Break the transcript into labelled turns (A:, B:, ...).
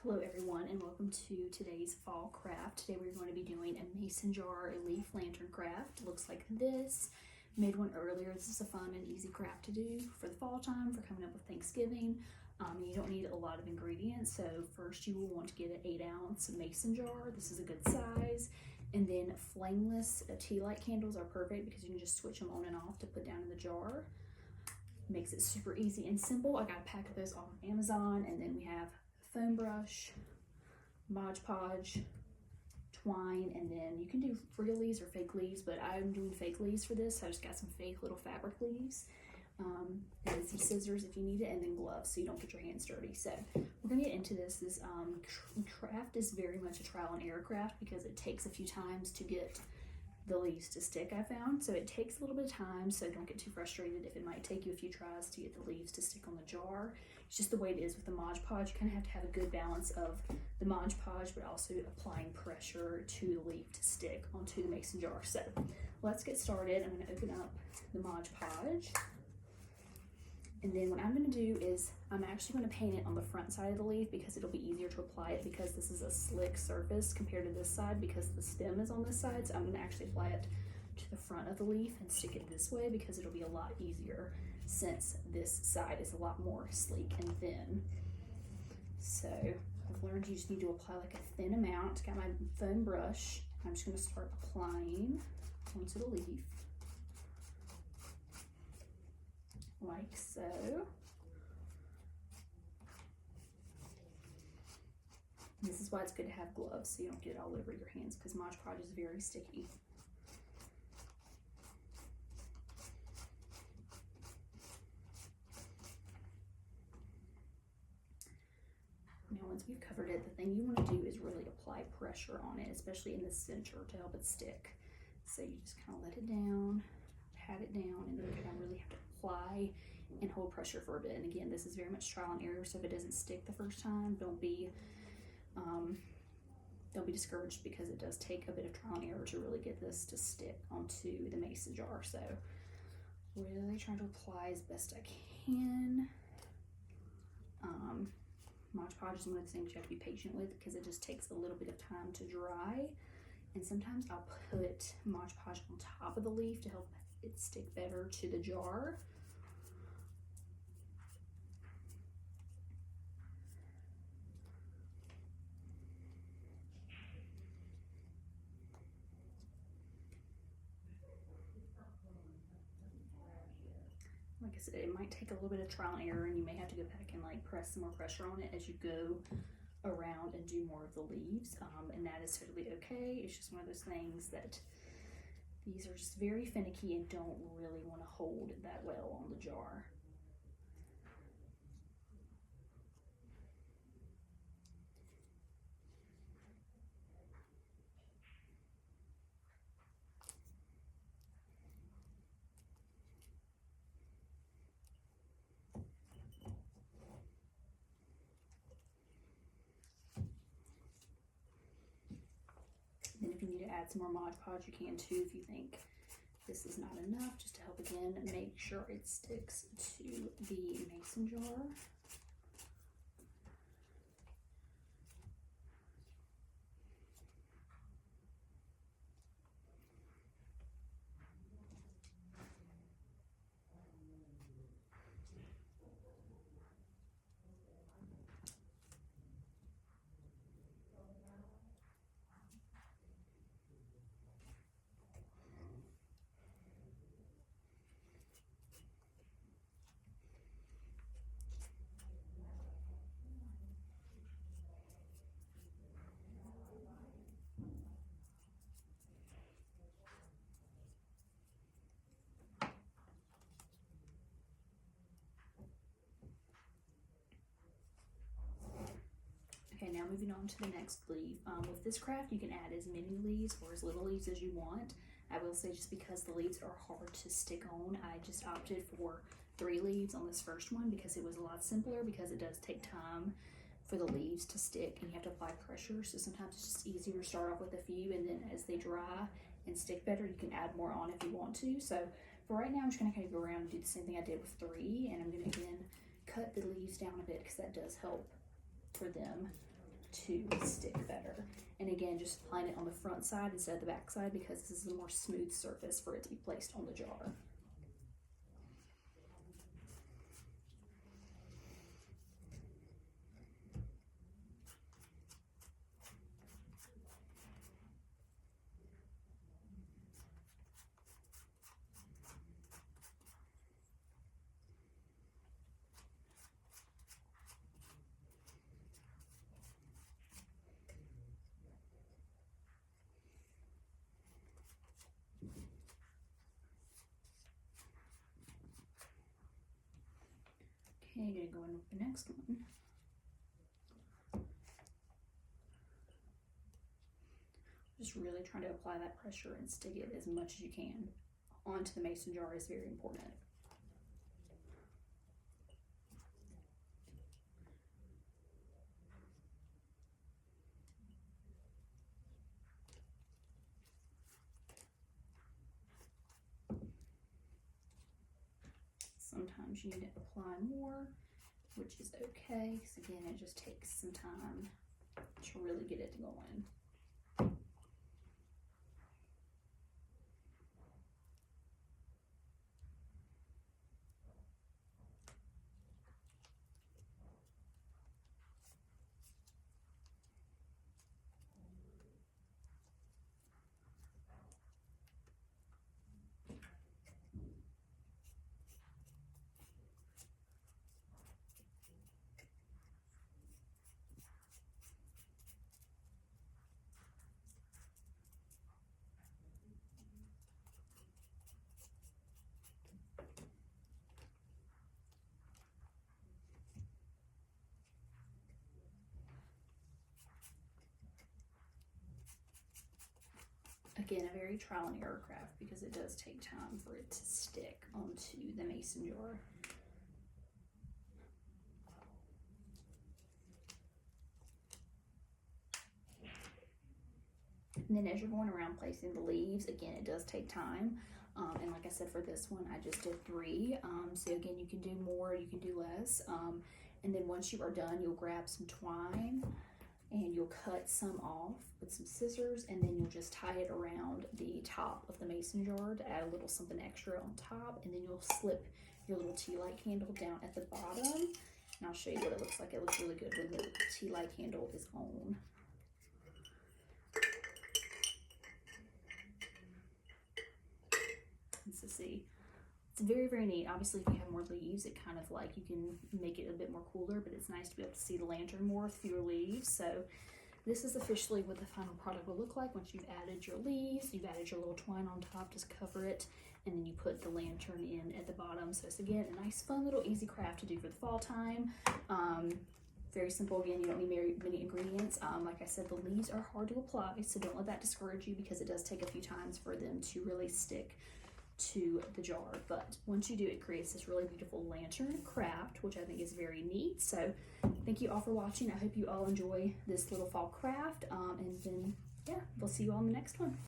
A: Hello everyone and welcome to today's fall craft. Today we're going to be doing a mason jar leaf lantern craft. It looks like this. Made one earlier. This is a fun and easy craft to do for the fall time, for coming up with Thanksgiving. You don't need a lot of ingredients, so first you will want to get an 8-ounce mason jar. This is a good size. And then flameless tea light candles are perfect because you can just switch them on and off to put down in the jar. Makes it super easy and simple. I got a pack of those off of Amazon. And then we have foam brush, Mod Podge, twine, and then you can do real leaves or fake leaves, but I'm doing fake leaves for this, so I just got some fake little fabric leaves. And some scissors if you need it, and then gloves so you don't get your hands dirty. So we're gonna get into this. This craft is very much a trial and error craft because it takes a few times to get the leaves to stick, I found. So it takes a little bit of time, so don't get too frustrated if it might take you a few tries to get the leaves to stick on the jar. It's just the way it is with the Mod Podge. You kind of have to have a good balance of the Mod Podge, but also applying pressure to the leaf to stick onto the mason jar. So let's get started. I'm gonna open up the Mod Podge. And then what I'm gonna do is I'm actually gonna paint it on the front side of the leaf because it'll be easier to apply it because this is a slick surface compared to this side because the stem is on this side. So I'm gonna actually apply it to the front of the leaf and stick it this way because it'll be a lot easier since this side is a lot more sleek and thin. So I've learned you just need to apply like a thin amount. Got my foam brush. I'm just gonna start applying onto the leaf. Like so. And this is why it's good to have gloves so you don't get it all over your hands because Mod Podge is very sticky. Now once we've covered it, the thing you want to do is really apply pressure on it, especially in the center to help it stick. So you just kind of let it down, pat it down, and then you kind of really have to apply and hold pressure for a bit. And again, this is very much trial and error, so if it doesn't stick the first time, don't be discouraged because it does take a bit of trial and error to really get this to stick onto the mason jar. So really trying to apply as best I can. Mod Podge is one of the things you have to be patient with because it just takes a little bit of time to dry. And sometimes I'll put Mod Podge on top of the leaf to help it stick better to the jar. Like I said, it might take a little bit of trial and error, and you may have to go back and like press some more pressure on it as you go around and do more of the leaves, and that is totally okay. It's just one of those things that these are just very finicky and don't really want to hold that well on the jar. And if you need to add some more Mod Podge, you can too if you think this is not enough, just to help again make sure it sticks to the mason jar. Okay, now moving on to the next leaf. With this craft, you can add as many leaves or as little leaves as you want. I will say just because the leaves are hard to stick on, I just opted for 3 leaves on this first one because it was a lot simpler because it does take time for the leaves to stick and you have to apply pressure. So sometimes it's just easier to start off with a few, and then as they dry and stick better, you can add more on if you want to. So for right now, I'm just gonna kind of go around and do the same thing I did with 3, and I'm gonna again cut the leaves down a bit because that does help for them to stick better. And again, just applying it on the front side instead of the back side because this is a more smooth surface for it to be placed on the jar. Okay, gonna go in with the next one. Just really trying to apply that pressure and stick it as much as you can onto the mason jar is very important. Sometimes you need to apply more, which is okay, because again, it just takes some time to really get it going. Again, a very trial and error craft because it does take time for it to stick onto the mason jar. And then as you're going around placing the leaves, again, it does take time. And like I said, for this one, I just did 3. So again, you can do more, you can do less. And then once you are done, you'll grab some twine and you'll cut some off with some scissors, and then you'll just tie it around the top of the mason jar to add a little something extra on top, and then you'll slip your little tea light candle down at the bottom. And I'll show you what it looks like. It looks really good when the tea light candle is on. So see, it's very, very neat. Obviously, if you have more leaves, it kind of like you can make it a bit more cooler, but it's nice to be able to see the lantern more with fewer leaves. So this is officially what the final product will look like once you've added your leaves, you've added your little twine on top, just cover it, and then you put the lantern in at the bottom. So it's again a nice, fun little easy craft to do for the fall time. Very simple. Again, you don't need many ingredients. Like I said, the leaves are hard to apply, so don't let that discourage you because it does take a few times for them to really stick to the jar. But once you do, it creates this really beautiful lantern craft, which I think is very neat. So thank you all for watching. I hope you all enjoy this little fall craft, and then yeah, we'll see you all in the next one.